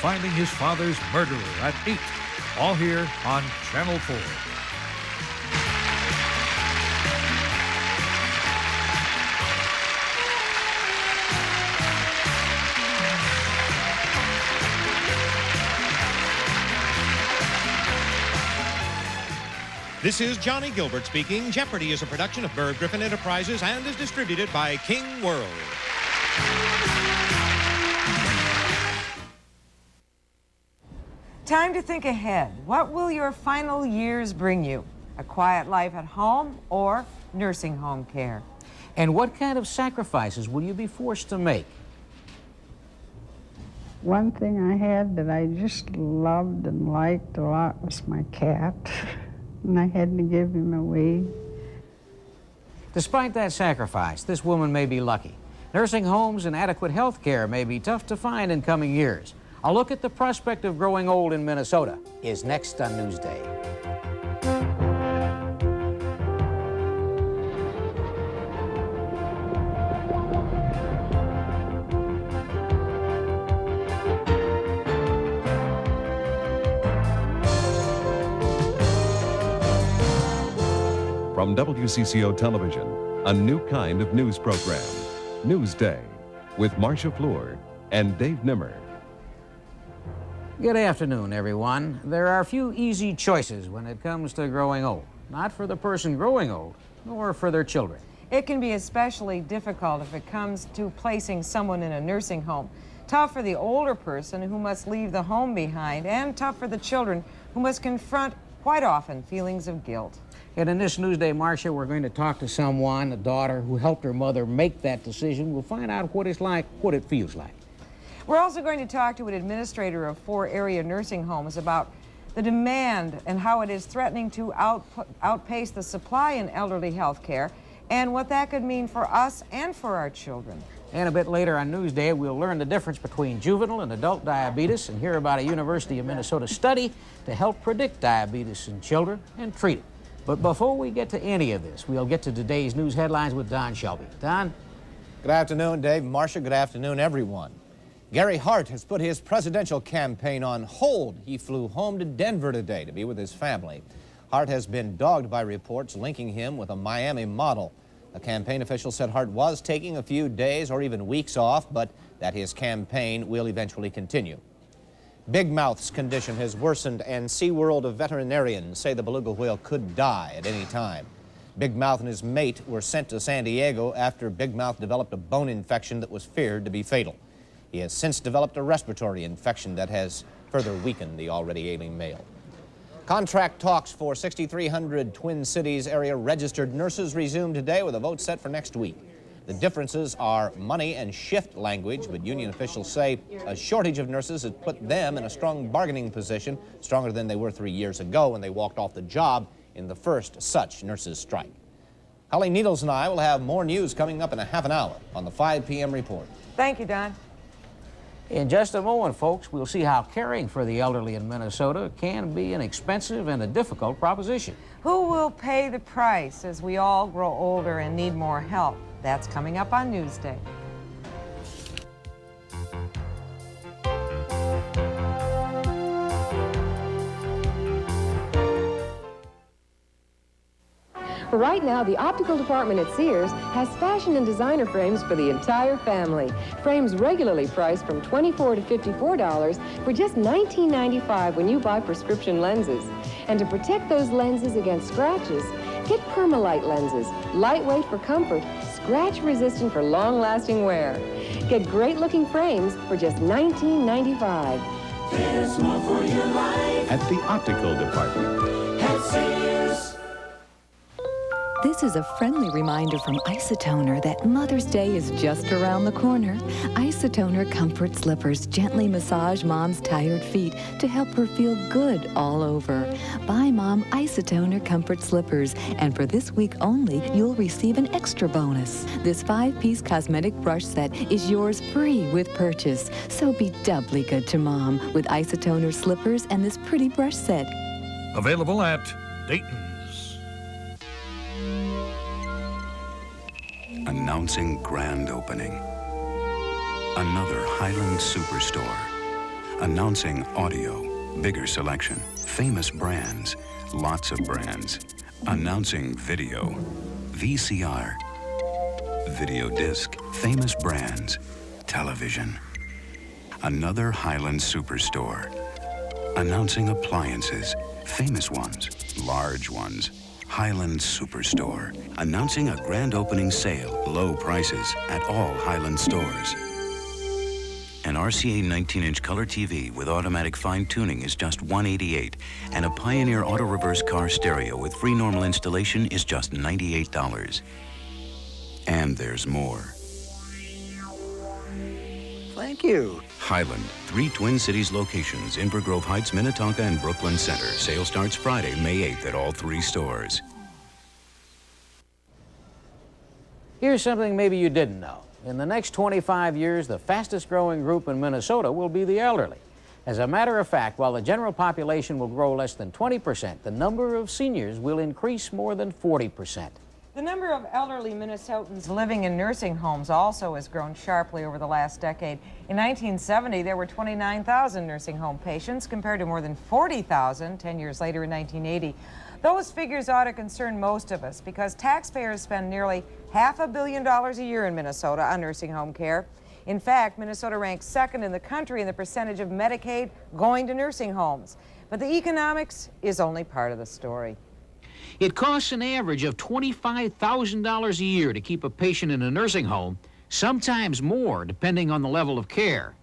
Finding his father's murderer at 8, all here on Channel 4. This is Johnny Gilbert speaking. Jeopardy is a production of Berg Griffin Enterprises and is distributed by King World. Time to think ahead. What will your final years bring you? A quiet life at home or nursing home care? And what kind of sacrifices will you be forced to make? One thing I had that I just loved and liked a lot was my cat, and I had to give him away. Despite that sacrifice, this woman may be lucky. Nursing homes and adequate health care may be tough to find in coming years. A look at the prospect of growing old in Minnesota is next on Newsday. From WCCO Television, a new kind of news program, Newsday, with Marcia Fleur and Dave Nimmer. Good afternoon, everyone. There are few easy choices when it comes to growing old. Not for the person growing old, nor for their children. It can be especially difficult if it comes to placing someone in a nursing home. Tough for the older person who must leave the home behind, and tough for the children who must confront, quite often, feelings of guilt. And in this Newsday, Marcia, we're going to talk to someone, a daughter, who helped her mother make that decision. We'll find out what it's like, what it feels like. We're also going to talk to an administrator of 4 area nursing homes about the demand and how it is threatening to outpace the supply in elderly health care, and what that could mean for us and for our children. And a bit later on Newsday, we'll learn the difference between juvenile and adult diabetes and hear about a University of Minnesota study to help predict diabetes in children and treat it. But before we get to any of this, we'll get to today's news headlines with Don Shelby. Don? Good afternoon, Dave. Marcia, good afternoon, everyone. Gary Hart has put his presidential campaign on hold. He flew home to Denver today to be with his family. Hart has been dogged by reports linking him with a Miami model. A campaign official said Hart was taking a few days or even weeks off, but that his campaign will eventually continue. Big Mouth's condition has worsened, and SeaWorld veterinarians say the beluga whale could die at any time. Big Mouth and his mate were sent to San Diego after Big Mouth developed a bone infection that was feared to be fatal. He has since developed a respiratory infection that has further weakened the already ailing male. Contract talks for 6,300 Twin Cities area registered nurses resume today with a vote set for next week. The differences are money and shift language, but union officials say a shortage of nurses has put them in a strong bargaining position, stronger than they were 3 years ago when they walked off the job in the first such nurses' strike. Holly Needles and I will have more news coming up in a half an hour on the 5 p.m. report. Thank you, Don. In just a moment, folks, we'll see how caring for the elderly in Minnesota can be an expensive and a difficult proposition. Who will pay the price as we all grow older and need more help? That's coming up on Newsday. Right now, the optical department at Sears has fashion and designer frames for the entire family. Frames regularly priced from $24 to $54 for just $19.95 when you buy prescription lenses. And to protect those lenses against scratches, get Permalite lenses. Lightweight for comfort, scratch-resistant for long-lasting wear. Get great-looking frames for just $19.95. There's more for your life At the optical department. at Sears. This is a friendly reminder from Isotoner that Mother's Day is just around the corner. Isotoner Comfort Slippers gently massage Mom's tired feet to help her feel good all over. Buy Mom Isotoner Comfort Slippers, and for this week only, you'll receive an extra bonus. This 5-piece cosmetic brush set is yours free with purchase. So be doubly good to Mom with Isotoner Slippers and this pretty brush set. Available at Dayton's. Announcing grand opening. Another Highland Superstore. Announcing audio, bigger selection, famous brands, lots of brands. Announcing video, VCR, video disc, famous brands, television. Another Highland Superstore. Announcing appliances, famous ones, large ones. Highland Superstore. Announcing a grand opening sale, low prices at all Highland stores. An RCA 19-inch color TV with automatic fine-tuning is just $188, and a Pioneer auto-reverse car stereo with free normal installation is just $98. And there's more. Thank you. Highland, 3 Twin Cities locations, Inver Grove Heights, Minnetonka, and Brooklyn Center. Sale starts Friday, May 8th at all 3 stores. Here's something maybe you didn't know. In the next 25 years, the fastest growing group in Minnesota will be the elderly. As a matter of fact, while the general population will grow less than 20%, the number of seniors will increase more than 40%. The number of elderly Minnesotans living in nursing homes also has grown sharply over the last decade. In 1970, there were 29,000 nursing home patients compared to more than 40,000 10 years later in 1980. Those figures ought to concern most of us because taxpayers spend nearly $500 million a year in Minnesota on nursing home care. In fact, Minnesota ranks second in the country in the percentage of Medicaid going to nursing homes. But the economics is only part of the story. It costs an average of $25,000 a year to keep a patient in a nursing home, sometimes more depending on the level of care.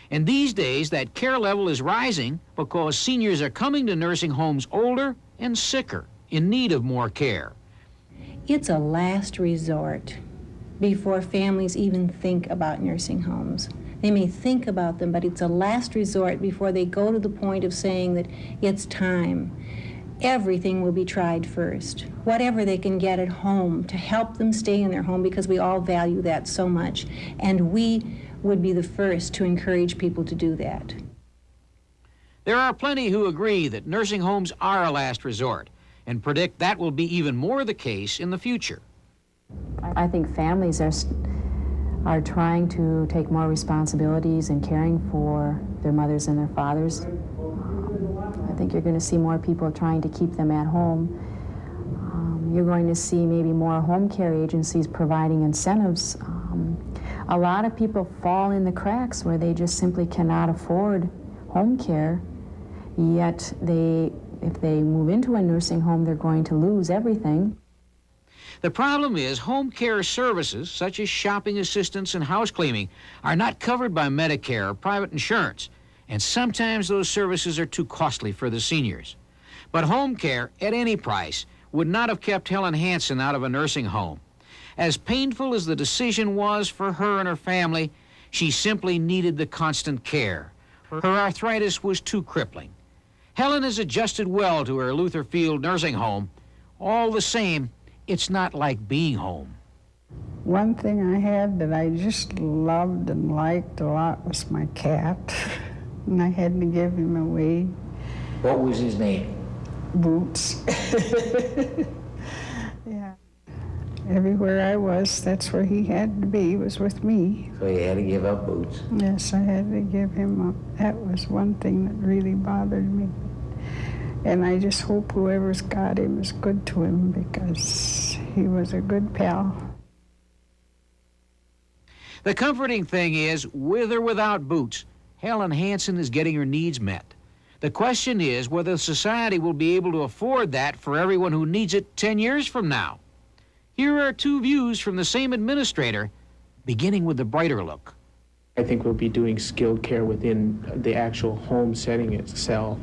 And these days, that care level is rising because seniors are coming to nursing homes older and sicker, in need of more care. It's a last resort before families even think about nursing homes. They may think about them, but it's a last resort before they go to the point of saying that it's time. Everything will be tried first. Whatever they can get at home to help them stay in their home, because we all value that so much. And we would be the first to encourage people to do that. There are plenty who agree that nursing homes are a last resort and predict that will be even more the case in the future. I think families are trying to take more responsibilities in caring for their mothers and their fathers. I think you're going to see more people trying to keep them at home. You're going to see maybe more home care agencies providing incentives. A lot of people fall in the cracks where they just simply cannot afford home care, yet if they move into a nursing home, they're going to lose everything. The problem is home care services, such as shopping assistance and house cleaning, are not covered by Medicare or private insurance, and sometimes those services are too costly for the seniors. But home care, at any price, would not have kept Helen Hansen out of a nursing home. As painful as the decision was for her and her family, she simply needed the constant care. Her arthritis was too crippling. Helen has adjusted well to her Luther Field nursing home. All the same, it's not like being home. One thing I had that I just loved and liked a lot was my cat, and I had to give him away. What was his name? Boots. Yeah. Everywhere I was, that's where he had to be, was with me. So you had to give up Boots? Yes, I had to give him up. That was one thing that really bothered me. And I just hope whoever's got him is good to him, because he was a good pal. The comforting thing is, with or without Boots, Helen Hansen is getting her needs met. The question is whether society will be able to afford that for everyone who needs it 10 years from now. Here are 2 views from the same administrator, beginning with the brighter look. I think we'll be doing skilled care within the actual home setting itself.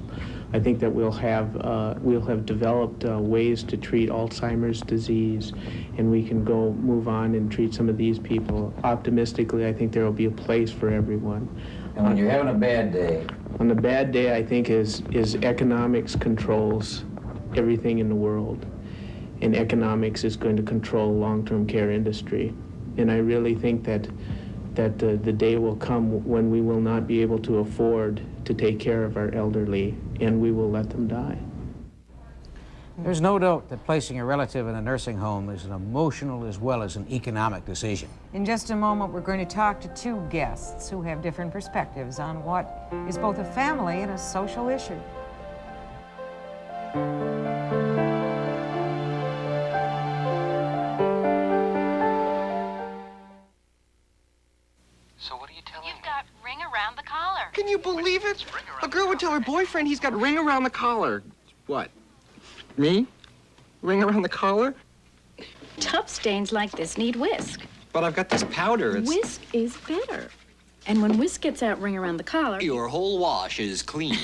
I think that we'll have developed ways to treat Alzheimer's disease, and we can move on and treat some of these people. Optimistically, I think there will be a place for everyone. And when you're having a bad day? On the bad day, I think is economics controls everything in the world, and economics is going to control the long-term care industry. And I really think that the day will come when we will not be able to afford to take care of our elderly, and we will let them die. There's no doubt that placing a relative in a nursing home is an emotional as well as an economic decision. In just a moment, we're going to talk to two guests who have different perspectives on what is both a family and a social issue. So what are you telling You've got ring around the collar. Can you believe it? A girl would tell her boyfriend he's got ring around the collar. What? Me? Ring around the collar? Tough stains like this need whisk. But I've got this powder. It's... Whisk is better. And when whisk gets out ring around the collar... Your whole wash is clean.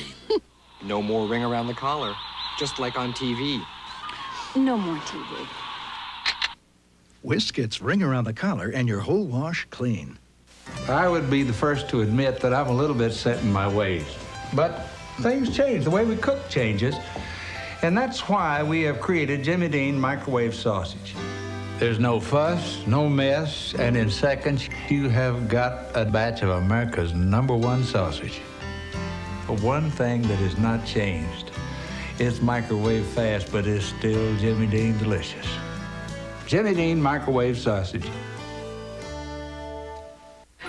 No more ring around the collar. Just like on TV. No more TV. Whisk gets ring around the collar and your whole wash clean. I would be the first to admit that I'm a little bit set in my ways. But things change. The way we cook changes. And that's why we have created Jimmy Dean microwave sausage. There's no fuss, no mess, and in seconds, you have got a batch of America's #1 sausage. But one thing that has not changed, it's microwave fast, but it's still Jimmy Dean delicious. Jimmy Dean microwave sausage.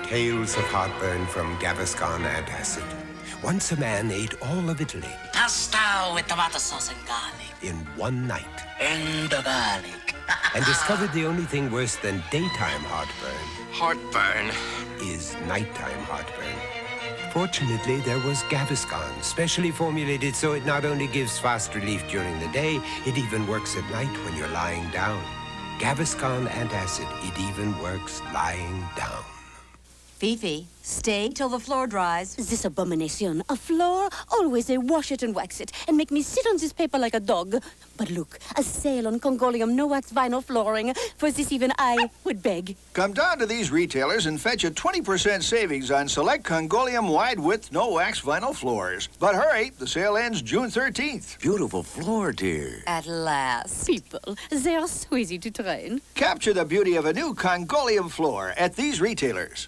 Tales of heartburn from Gaviscon antacid. Once a man ate all of Italy. Pasta with tomato sauce and garlic. In one night. And the garlic. And discovered the only thing worse than daytime heartburn. Heartburn. Is nighttime heartburn. Fortunately, there was Gaviscon, specially formulated so it not only gives fast relief during the day, it even works at night when you're lying down. Gaviscon antacid, it even works lying down. Fifi, stay till the floor dries. This abomination. A floor? Always they wash it and wax it and make me sit on this paper like a dog. But look, a sale on Congolium no-wax vinyl flooring. For this even I would beg. Come down to these retailers and fetch a 20% savings on select Congolium wide-width no-wax vinyl floors. But hurry, the sale ends June 13th. Beautiful floor, dear. At last. People, they are so easy to train. Capture the beauty of a new Congolium floor at these retailers.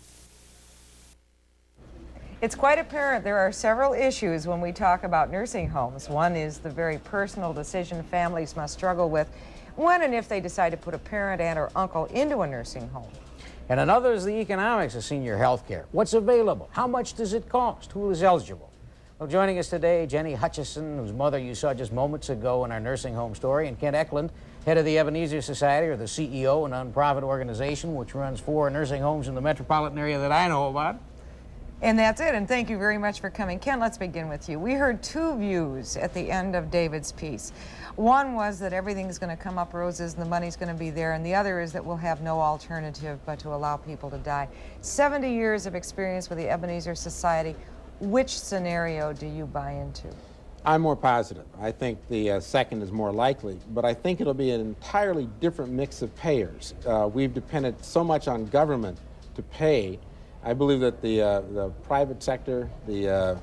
It's quite apparent there are several issues when we talk about nursing homes. One is the very personal decision families must struggle with when and if they decide to put a parent, aunt, or uncle into a nursing home. And another is the economics of senior health care. What's available? How much does it cost? Who is eligible? Well, joining us today, Jenny Hutchison, whose mother you saw just moments ago in our nursing home story, and Kent Eklund, head of the Ebenezer Society, or the CEO, a nonprofit organization which runs 4 nursing homes in the metropolitan area that I know about. And that's it, and thank you very much for coming. Ken, let's begin with you. We heard 2 views at the end of David's piece. One was that everything's going to come up roses and the money's going to be there, and the other is that we'll have no alternative but to allow people to die. 70 years of experience with the Ebenezer Society. Which scenario do you buy into? I'm more positive. I think the second is more likely, but I think it'll be an entirely different mix of payers. We've depended so much on government to pay. I believe that the private sector, the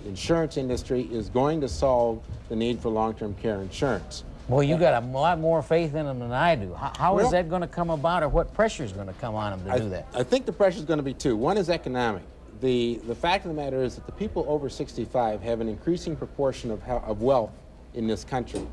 insurance industry is going to solve the need for long-term care insurance. Well, you got a lot more faith in them than I do. How is that going to come about, or what pressure is going to come on them to do that? I think the pressure is going to be 2. One is economic. The fact of the matter is that the people over 65 have an increasing proportion of wealth in this country,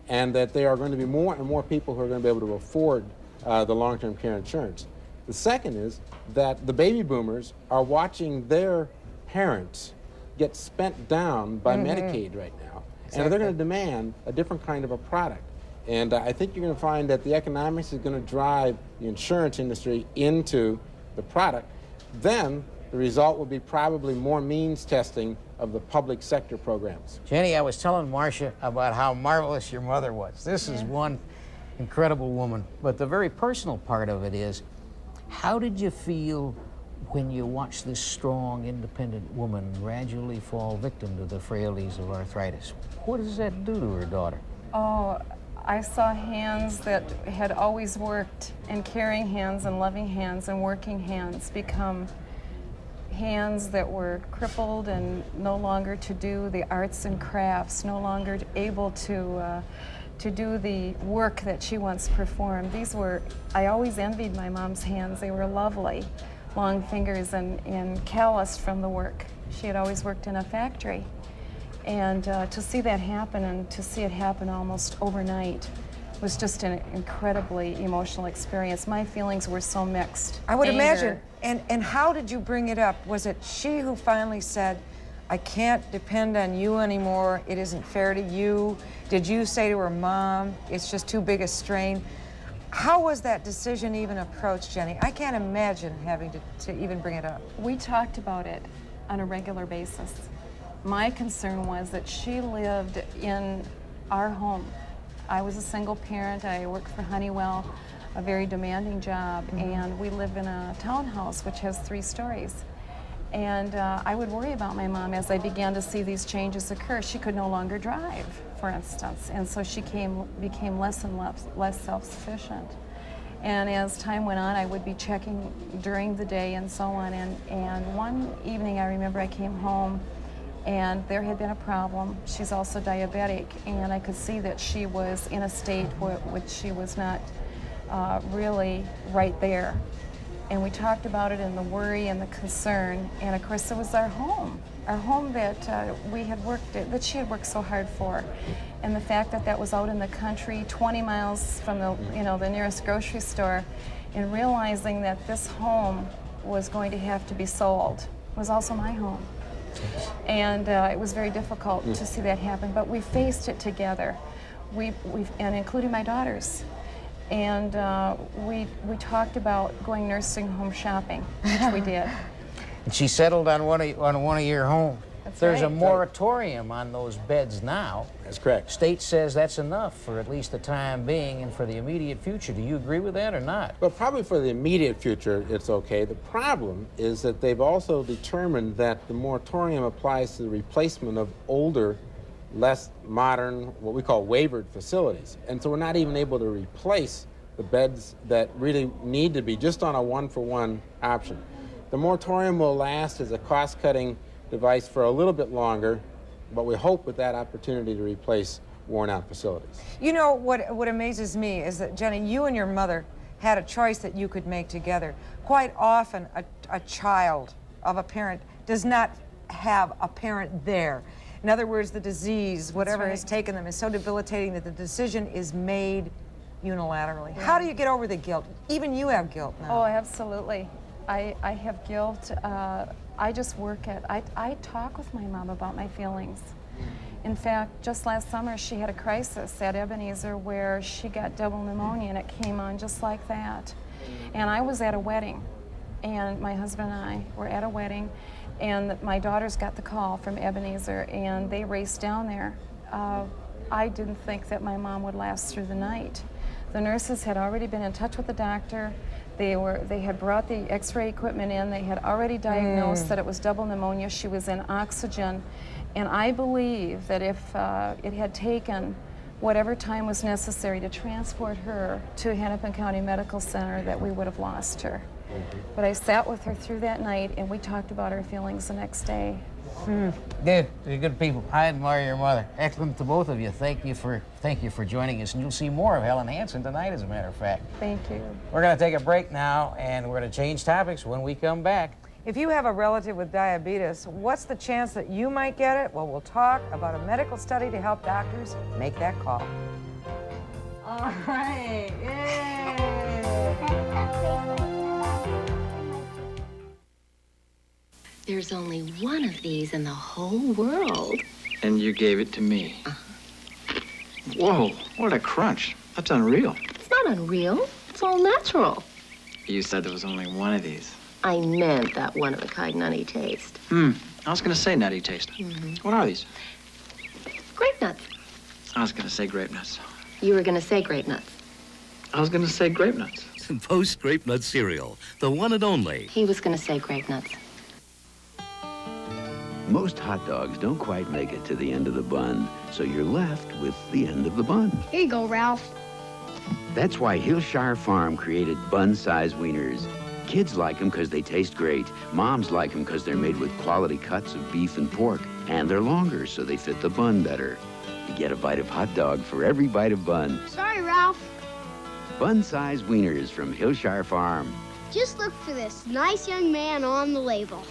and that there are going to be more and more people who are going to be able to afford the long-term care insurance. The second is that the baby boomers are watching their parents get spent down by Medicaid right now. Exactly. And they're going to demand a different kind of a product. And I think you're going to find that the economics is going to drive the insurance industry into the product. Then the result will be probably more means testing of the public sector programs. Jenny, I was telling Marcia about how marvelous your mother was. This is one incredible woman. But the very personal part of it is, how did you feel when you watched this strong, independent woman gradually fall victim to the frailties of arthritis? What does that do to her daughter? Oh, I saw hands that had always worked, and caring hands and loving hands and working hands become hands that were crippled and no longer to do the arts and crafts, no longer able to do the work that she once performed. I always envied my mom's hands. They were lovely, long fingers and calloused from the work. She had always worked in a factory. And to see that happen and to see it happen almost overnight was just an incredibly emotional experience. My feelings were so mixed. I would Anger. imagine. And how did you bring it up? Was it she who finally said, I can't depend on you anymore, it isn't fair to you? Did you say to her mom, it's just too big a strain? How was that decision even approached, Jenny? I can't imagine having to even bring it up. We talked about it on a regular basis. My concern was that she lived in our home. I was a single parent. I worked for Honeywell, a very demanding job, and we live in a townhouse which has 3 stories. And I would worry about my mom as I began to see these changes occur. She could no longer drive, for instance, and so she became less and less self-sufficient. And as time went on, I would be checking during the day and so on. And one evening, I remember I came home, and there had been a problem. She's also diabetic, and I could see that she was in a state which she was not really right there. And we talked about it and the worry and the concern. And of course, it was our home that we had worked, that she had worked so hard for. And the fact that that was out in the country, 20 miles from the nearest grocery store, and realizing that this home was going to have to be sold was also my home. And it was very difficult to see that happen, but we faced it together, and including my daughters. And we talked about going nursing home shopping, which we did. And she settled on one of your homes. There's a right. moratorium on those beds now. That's correct. State says that's enough for at least the time being and for the immediate future. Do you agree with that or not? Well, probably for the immediate future, it's okay. The problem is that they've also determined that the moratorium applies to the replacement of older, less modern, what we call waivered facilities. And so we're not even able to replace the beds that really need to be just on a one-for-one option. The moratorium will last as a cost-cutting device for a little bit longer, but we hope with that opportunity to replace worn-out facilities. You know, what amazes me is that, Jenny, you and your mother had a choice that you could make together. Quite often, a child of a parent does not have a parent there. In other words, the disease, whatever has taken them, is so debilitating that the decision is made unilaterally. Yeah. How do you get over the guilt? Even you have guilt now. Oh, absolutely. I have guilt. I just work it. I talk with my mom about my feelings. In fact, just last summer, she had a crisis at Ebenezer where she got double pneumonia, and it came on just like that. And I was at a wedding, and my husband and I were at a wedding, and my daughters got the call from Ebenezer, and they raced down there. I didn't think that my mom would last through the night. The nurses had already been in touch with the doctor. They had brought the x-ray equipment in. They had already diagnosed that it was double pneumonia. She was in oxygen. And I believe that if it had taken whatever time was necessary to transport her to Hennepin County Medical Center, that we would have lost her. But I sat with her through that night, and we talked about our feelings the next day. Good. You're good people. I admire your mother. Excellent to both of you. Thank you for joining us, and you'll see more of Helen Hansen tonight, as a matter of fact. Thank you. We're going to take a break now, and we're going to change topics when we come back. If you have a relative with diabetes, what's the chance that you might get it? Well, we'll talk about a medical study to help doctors make that call. All right. There's only one of these in the whole world. And you gave it to me. Whoa, what a crunch. That's unreal. It's not unreal. It's all natural. You said there was only one of these. I meant that one-of-a-kind nutty taste. I was going to say nutty taste. What are these? Grape nuts. I was going to say grape nuts. You were going to say grape nuts. I was going to say grape nuts. Post Grape Nut cereal, the one and only. He was going to say grape nuts. Most hot dogs don't quite make it to the end of the bun, so you're left with the end of the bun. Here you go, Ralph. That's why Hillshire Farm created bun-size wieners. Kids like them because they taste great. Moms like them because they're made with quality cuts of beef and pork. And they're longer, so they fit the bun better. You get a bite of hot dog for every bite of bun. Sorry, Ralph. Bun-size wieners from Hillshire Farm. Just look for this nice young man on the label.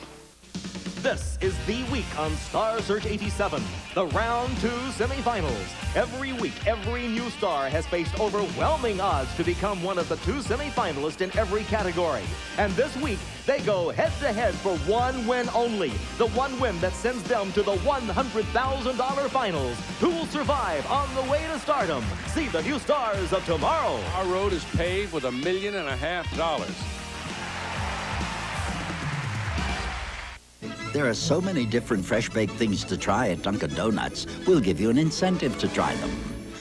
This is the week on Star Search 87, the round 2 semifinals. Every week, every new star has faced overwhelming odds to become one of the 2 semifinalists in every category. And this week, they go head-to-head for one win only. The one win that sends them to the $100,000 finals. Who will survive on the way to stardom? See the new stars of tomorrow. Our road is paved with $1.5 million. There are so many different fresh-baked things to try at Dunkin' Donuts, we'll give you an incentive to try them.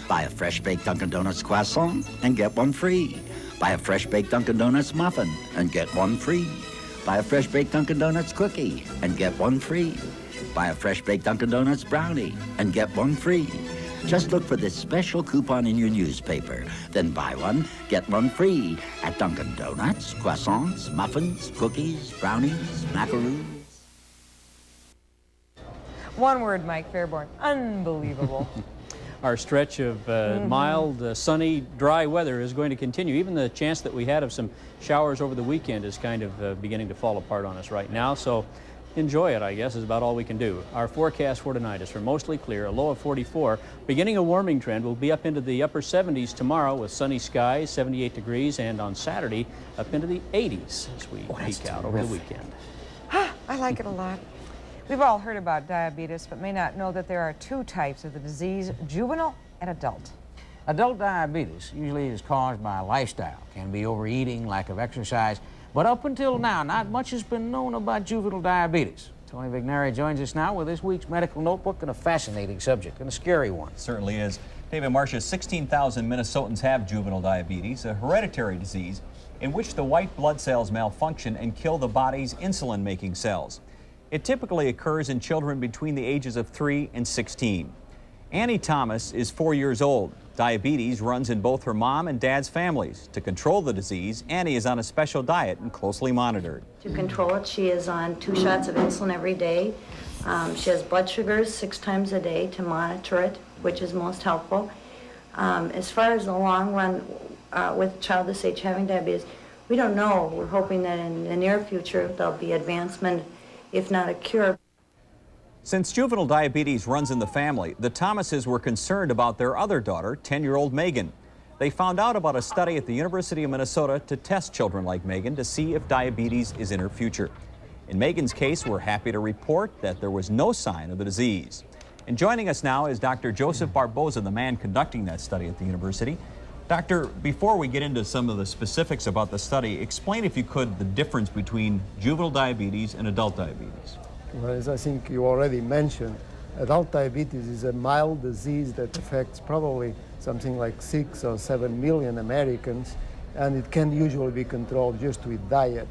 Buy a fresh-baked Dunkin' Donuts croissant and get one free. Buy a fresh-baked Dunkin' Donuts muffin and get one free. Buy a fresh-baked Dunkin' Donuts cookie and get one free. Buy a fresh-baked Dunkin' Donuts brownie and get one free. Just look for this special coupon in your newspaper. Then buy one, get one free at Dunkin' Donuts, croissants, muffins, cookies, brownies, macaroons. One word, Mike Fairborn. Unbelievable. Our stretch of mild, sunny, dry weather is going to continue. Even the chance that we had of some showers over the weekend is kind of beginning to fall apart on us right now. So enjoy it, I guess, is about all we can do. Our forecast for tonight is for mostly clear, a low of 44. Beginning a warming trend, we'll be up into the upper 70s tomorrow with sunny skies, 78 degrees, and on Saturday up into the 80s as we peak out over the weekend. I like it a lot. We've all heard about diabetes, but may not know that there are 2 types of the disease, juvenile and adult. Adult diabetes usually is caused by lifestyle, can be overeating, lack of exercise, but up until now, not much has been known about juvenile diabetes. Tony Vignari joins us now with this week's medical notebook and a fascinating subject and a scary one. Certainly is. David Marcia, 16,000 Minnesotans have juvenile diabetes, a hereditary disease in which the white blood cells malfunction and kill the body's insulin-making cells. It typically occurs in children between the ages of 3 and 16. Annie Thomas is 4 years old. Diabetes runs in both her mom and dad's families. To control the disease, Annie is on a special diet and closely monitored. To control it, she is on 2 shots of insulin every day. She has blood sugars 6 times a day to monitor it, which is most helpful. As far as the long run with a child this age having diabetes, we don't know. We're hoping that in the near future there'll be advancement, if not a cure. Since juvenile diabetes runs in the family, the Thomases were concerned about their other daughter, 10-year-old Megan. They found out about a study at the University of Minnesota to test children like Megan to see if diabetes is in her future. In Megan's case, we're happy to report that there was no sign of the disease. And joining us now is Dr. Joseph Barboza, the man conducting that study at the university. Doctor, before we get into some of the specifics about the study, explain, if you could, the difference between juvenile diabetes and adult diabetes. Well, as I think you already mentioned, adult diabetes is a mild disease that affects probably something like 6 or 7 million Americans, and it can usually be controlled just with diet.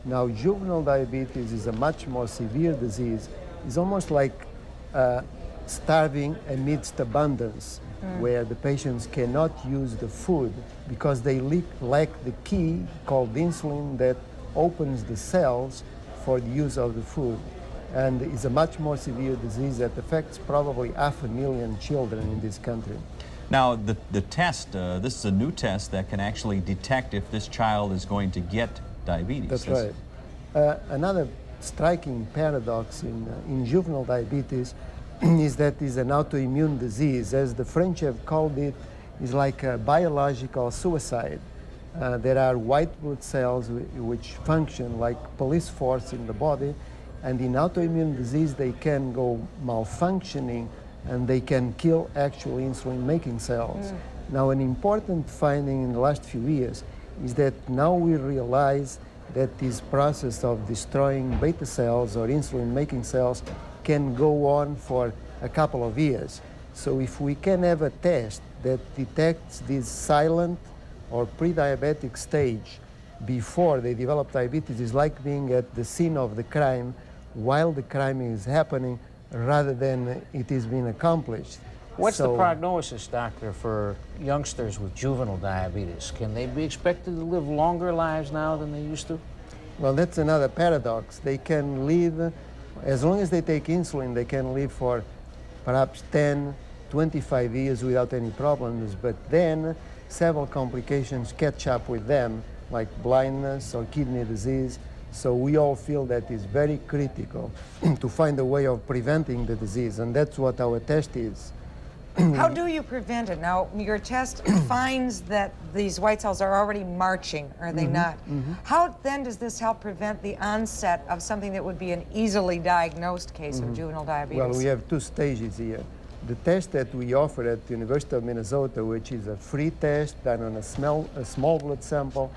Now, juvenile diabetes is a much more severe disease. It's almost like starving amidst abundance, where the patients cannot use the food because they lack the key called insulin that opens the cells for the use of the food. And it's a much more severe disease that affects probably 500,000 children in this country. Now, the test, this is a new test that can actually detect if this child is going to get diabetes. That's right. Another striking paradox in juvenile diabetes is that it's an autoimmune disease. As the French have called it, it's like a biological suicide. There are white blood cells which function like police force in the body, and in autoimmune disease they can go malfunctioning and they can kill actual insulin-making cells. Now, an important finding in the last few years is that now we realize that this process of destroying beta cells or insulin-making cells can go on for a couple of years. So if we can have a test that detects this silent or pre-diabetic stage before they develop diabetes, it's like being at the scene of the crime while the crime is happening rather than it is being accomplished. What's the prognosis, doctor, for youngsters with juvenile diabetes? Can they be expected to live longer lives now than they used to? Well, that's another paradox. They can live, as long as they take insulin, they can live for perhaps 10, 25 years without any problems, but then several complications catch up with them, like blindness or kidney disease, So we all feel that it's very critical to find a way of preventing the disease, and that's what our test is. How do you prevent it? Now, your test finds that these white cells are already marching, are they not? How then does this help prevent the onset of something that would be an easily diagnosed case of juvenile diabetes? Well, we have two stages here. The test that we offer at the University of Minnesota, which is a free test done on a small blood sample,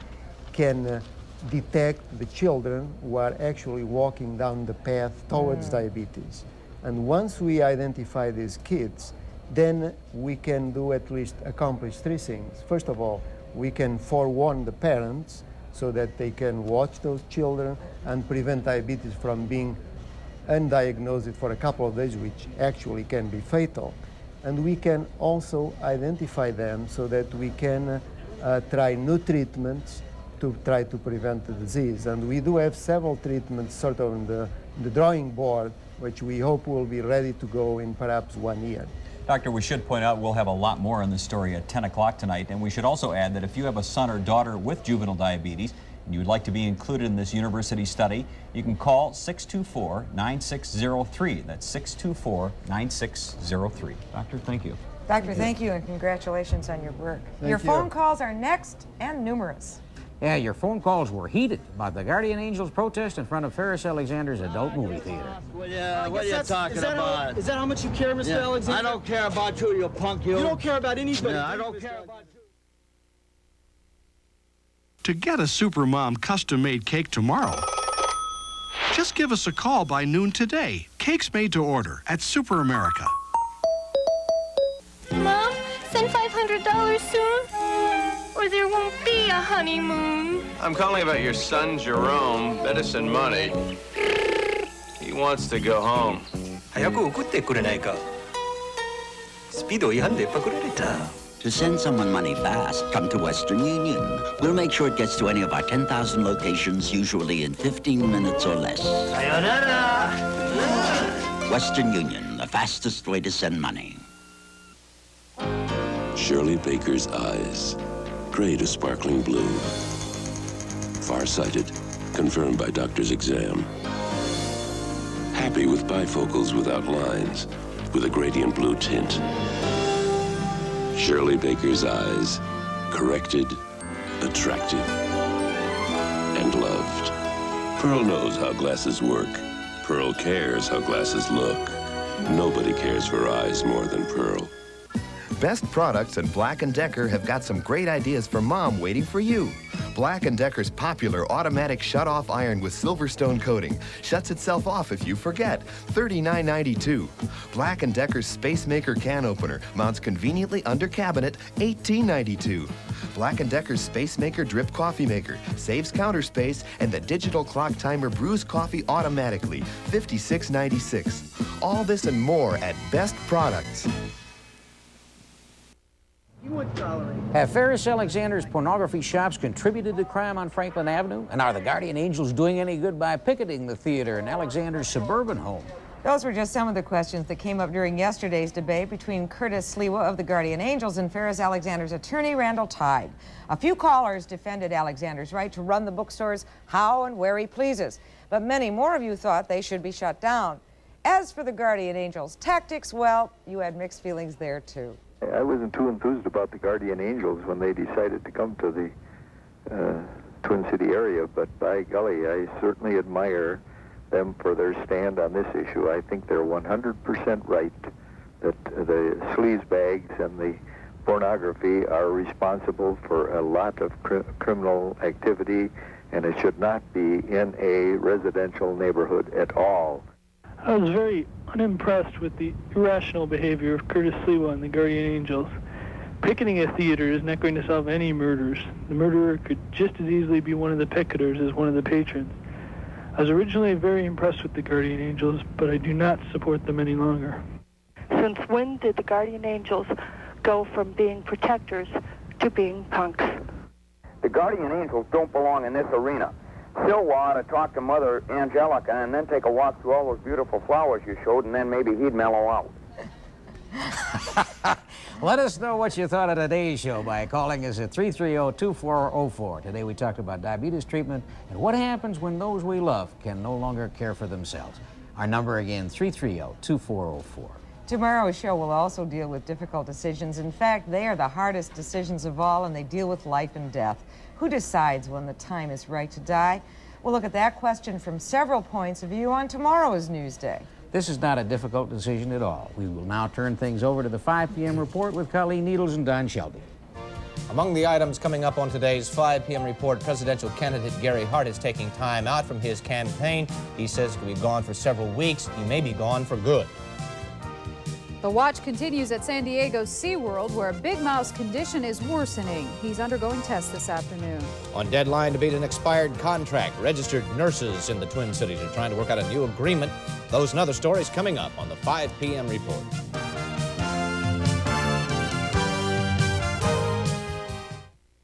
can detect the children who are actually walking down the path towards diabetes. And once we identify these kids, then we can do at least accomplish three things. First of all, we can forewarn the parents so that they can watch those children and prevent diabetes from being undiagnosed for a couple of days, which actually can be fatal. And we can also identify them so that we can try new treatments to try to prevent the disease. And we do have several treatments sort of on the drawing board, which we hope will be ready to go in perhaps 1 year. Doctor, we should point out we'll have a lot more on this story at 10 o'clock tonight, and we should also add that if you have a son or daughter with juvenile diabetes and you would like to be included in this university study, you can call 624-9603. That's 624-9603. Doctor, thank you. Doctor, thank you, and congratulations on your work. Thank your you. phone calls are next and numerous. Yeah, your phone calls were heated about the Guardian Angels protest in front of Ferris Alexander's adult movie theater. What are you talking about? Is that how much you care, Mr. Alexander? I don't care about you, you punk, you. You don't care about anybody. No, I don't care about you. To get a Supermom custom-made cake tomorrow, just give us a call by noon today. Cakes made to order at Super America. Mom, send $500 soon, or there won't be a honeymoon. I'm calling about your son, Jerome. Medicine money. He wants to go home. 早く送ってくれないか。スピード違反でパクられた。 To send someone money fast, come to Western Union. We'll make sure it gets to any of our 10,000 locations, usually in 15 minutes or less. Sayonara. Western Union, the fastest way to send money. Shirley Baker's eyes, gray to sparkling blue. Farsighted, confirmed by doctor's exam. Happy with bifocals without lines, with a gradient blue tint. Shirley Baker's eyes, corrected, attracted, and loved. Pearl knows how glasses work. Pearl cares how glasses look. Nobody cares for eyes more than Pearl. Best Products and Black & Decker have got some great ideas for Mom waiting for you. Black & Decker's popular automatic shut-off iron with Silverstone coating shuts itself off if you forget, $39.92. Black & Decker's Space Maker can opener mounts conveniently under cabinet, $18.92. Black & Decker's Space Maker drip coffee maker saves counter space, and the digital clock timer brews coffee automatically, $56.96. All this and more at Best Products. Have Ferris Alexander's pornography shops contributed to crime on Franklin Avenue? And are the Guardian Angels doing any good by picketing the theater in Alexander's suburban home? Those were just some of the questions that came up during yesterday's debate between Curtis Sliwa of the Guardian Angels and Ferris Alexander's attorney, Randall Tide. A few callers defended Alexander's right to run the bookstores how and where he pleases, but many more of you thought they should be shut down. As for the Guardian Angels' tactics, well, you had mixed feelings there, too. I wasn't too enthused about the Guardian Angels when they decided to come to the Twin City area, but by golly, I certainly admire them for their stand on this issue. I think they're 100% right that the sleaze bags and the pornography are responsible for a lot of criminal activity, and it should not be in a residential neighborhood at all. I was very unimpressed with the irrational behavior of Curtis Sliwa and the Guardian Angels. Picketing a theater is not going to solve any murders. The murderer could just as easily be one of the picketers as one of the patrons. I was originally very impressed with the Guardian Angels, but I do not support them any longer. Since when did the Guardian Angels go from being protectors to being punks? The Guardian Angels don't belong in this arena. Silwa ought to talk to Mother Angelica and then take a walk through all those beautiful flowers you showed, and then maybe he'd mellow out. Let us know what you thought of today's show by calling us at 330-2404. Today we talked about diabetes treatment and what happens when those we love can no longer care for themselves. Our number again, 330-2404. Tomorrow's show will also deal with difficult decisions. In fact, they are the hardest decisions of all, and they deal with life and death. Who decides when the time is right to die? We'll look at that question from several points of view on tomorrow's Newsday. This is not a difficult decision at all. We will now turn things over to the 5 p.m. report with Colleen Needles and Don Shelby. Among the items coming up on today's 5 p.m. report, presidential candidate Gary Hart is taking time out from his campaign. He says he'll be gone for several weeks. He may be gone for good. The watch continues at San Diego's SeaWorld, where Big Mouth's condition is worsening. He's undergoing tests this afternoon. On deadline to beat an expired contract, registered nurses in the Twin Cities are trying to work out a new agreement. Those and other stories coming up on the 5 p.m. report.